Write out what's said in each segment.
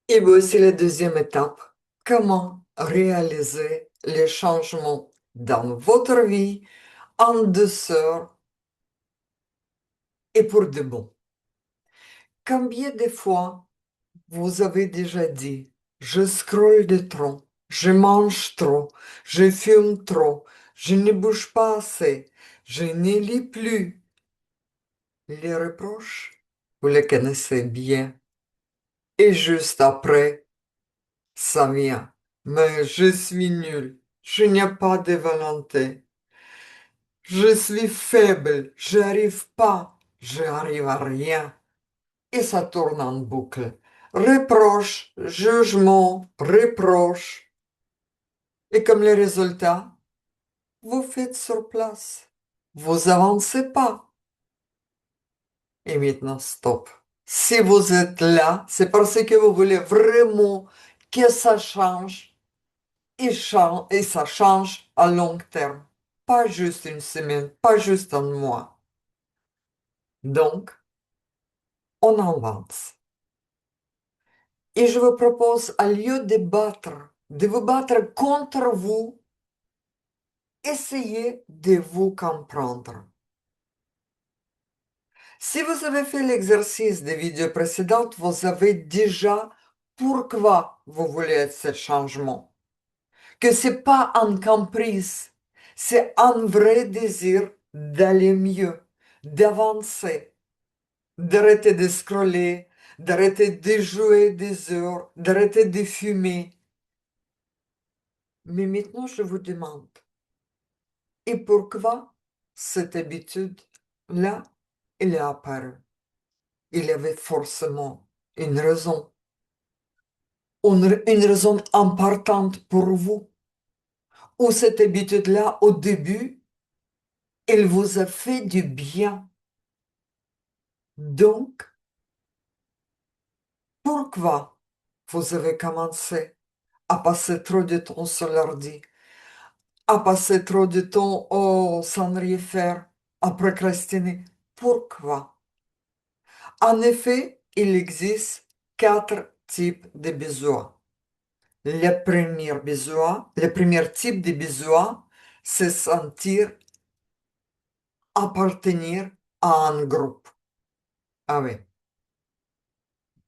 Et voici la deuxième étape. Comment réaliser les changements dans votre vie en douceur et pour de bon. Combien de fois vous avez déjà dit, je scrolle de trop, je mange trop, je fume trop, je ne bouge pas assez, je ne lis plus. Les reproches, vous les connaissez bien. Et juste après, ça vient. Mais je suis nul, je n'ai pas de volonté. Je suis faible, j'arrive pas, j'arrive à rien. Et ça tourne en boucle. Reproche, jugement, reproche. Et comme les résultats, vous faites sur place. Vous avancez pas. Et maintenant, stop. Si vous êtes là, c'est parce que vous voulez vraiment que ça change et ça change à long terme. Pas juste une semaine, pas juste un mois. Donc, on avance. Et je vous propose, au lieu de vous battre contre vous, essayez de vous comprendre. Si vous avez fait l'exercice des vidéos précédentes, vous savez déjà pourquoi vous voulez ce changement. Que c'est pas un caprice, c'est un vrai désir d'aller mieux, d'avancer, d'arrêter de scroller, d'arrêter de jouer des heures, d'arrêter de fumer. Mais maintenant, je vous demande, et pourquoi cette habitude-là, elle est apparue? Il y avait forcément une raison, une raison importante pour vous. Ou cette habitude-là, au début, elle vous a fait du bien. Donc, pourquoi vous avez commencé à passer trop de temps sur l'ordi, à passer trop de temps sans rien faire, à procrastiner? Pourquoi? En effet, il existe quatre types de besoins. Le premier type de besoin, c'est sentir appartenir à un groupe. Ah oui,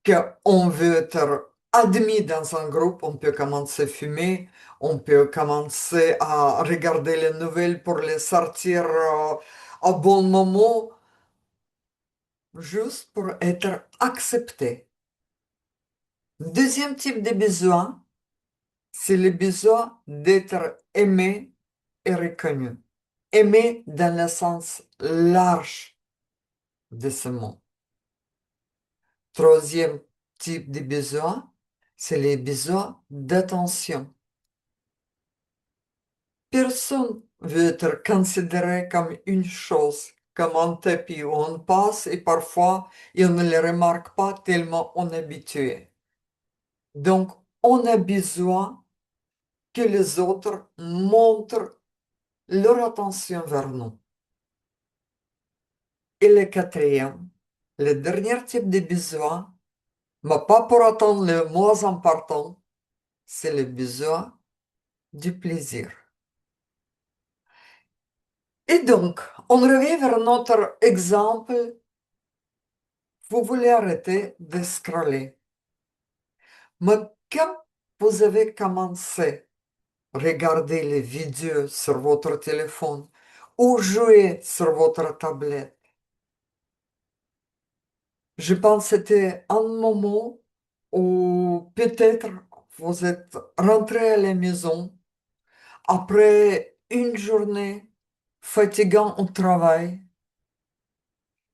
qu'on veut être admis dans un groupe, on peut commencer à fumer, on peut commencer à regarder les nouvelles pour les sortir à bon moment, juste pour être accepté. Deuxième type de besoin, c'est le besoin d'être aimé et reconnu. Aimé dans le sens large de ce mot. Troisième type de besoin, c'est les besoins d'attention. Personne veut être considéré comme une chose, comme un tapis où on passe et parfois on ne le remarque pas tellement on est habitué. Donc, on a besoin que les autres montrent leur attention vers nous. Et le quatrième, le dernier type de besoin, mais pas pour attendre le moins important, c'est le besoin du plaisir. Et donc, on revient vers notre exemple. Vous voulez arrêter de scroller. Mais quand vous avez commencé à regarder les vidéos sur votre téléphone ou jouer sur votre tablette, je pense que c'était un moment où peut-être vous êtes rentré à la maison après une journée fatigante au travail,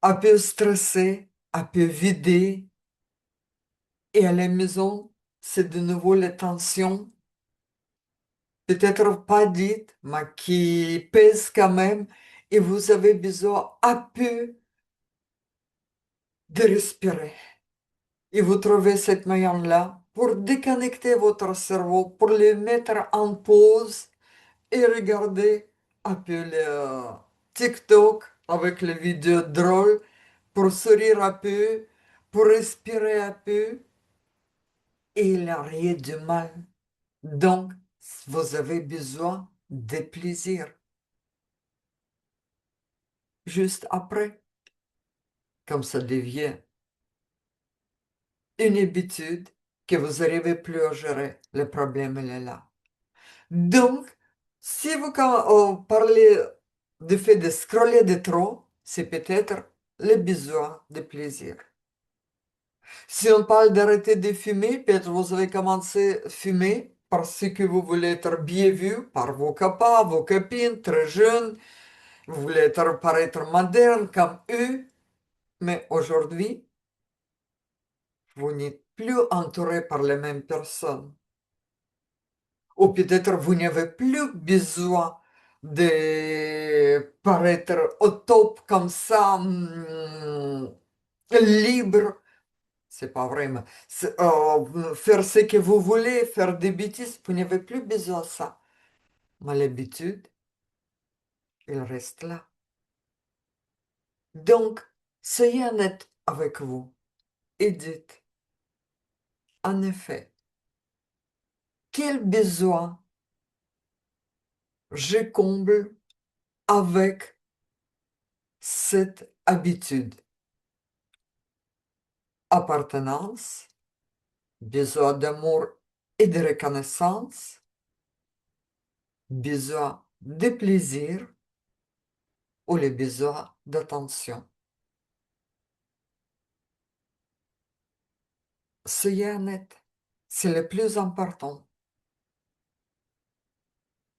un peu stressé, un peu vidé, et à la maison, c'est de nouveau les tensions, peut-être pas dites, mais qui pèsent quand même, et vous avez besoin un peu de respirer. Et vous trouvez cette moyen-là pour déconnecter votre cerveau, pour le mettre en pause et regarder un peu le TikTok avec les vidéos drôles, pour sourire un peu, pour respirer un peu. Et il n'y a rien de mal. Donc, vous avez besoin de plaisir. Juste après, comme ça devient une habitude que vous n'arrivez plus à gérer, le problème il est là. Donc, si vous parlez du fait de scroller de trop, c'est peut-être le besoin de plaisir. Si on parle d'arrêter de fumer, peut-être vous avez commencé à fumer parce que vous voulez être bien vu par vos copains, vos copines, très jeunes, vous voulez paraître moderne comme eux, mais aujourd'hui, vous n'êtes plus entouré par les mêmes personnes. Ou peut-être vous n'avez plus besoin de paraître au top comme ça, libre. C'est pas vrai, mais faire ce que vous voulez, faire des bêtises, vous n'avez plus besoin de ça. Mais l'habitude, elle reste là. Donc, soyez honnête avec vous et dites, en effet, quel besoin je comble avec cette habitude? Appartenance, besoin d'amour et de reconnaissance, besoin de plaisir ou le besoin d'attention. Soyez honnête, c'est le plus important.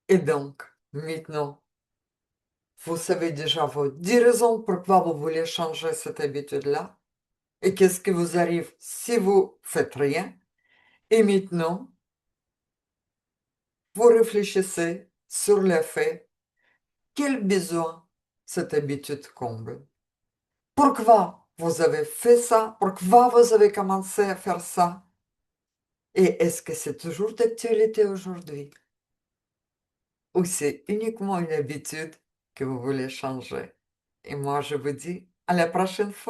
Et donc, maintenant, vous savez déjà vos 10 raisons pourquoi vous voulez changer cette habitude-là et qu'est-ce qui vous arrive si vous faites rien. Et maintenant, vous réfléchissez sur le fait quel besoin cette habitude comble. Pourquoi vous avez fait ça? Pourquoi vous avez commencé à faire ça? Et est-ce que c'est toujours d'actualité aujourd'hui? Ou c'est uniquement une habitude que vous voulez changer? Et moi, je vous dis à la prochaine fois.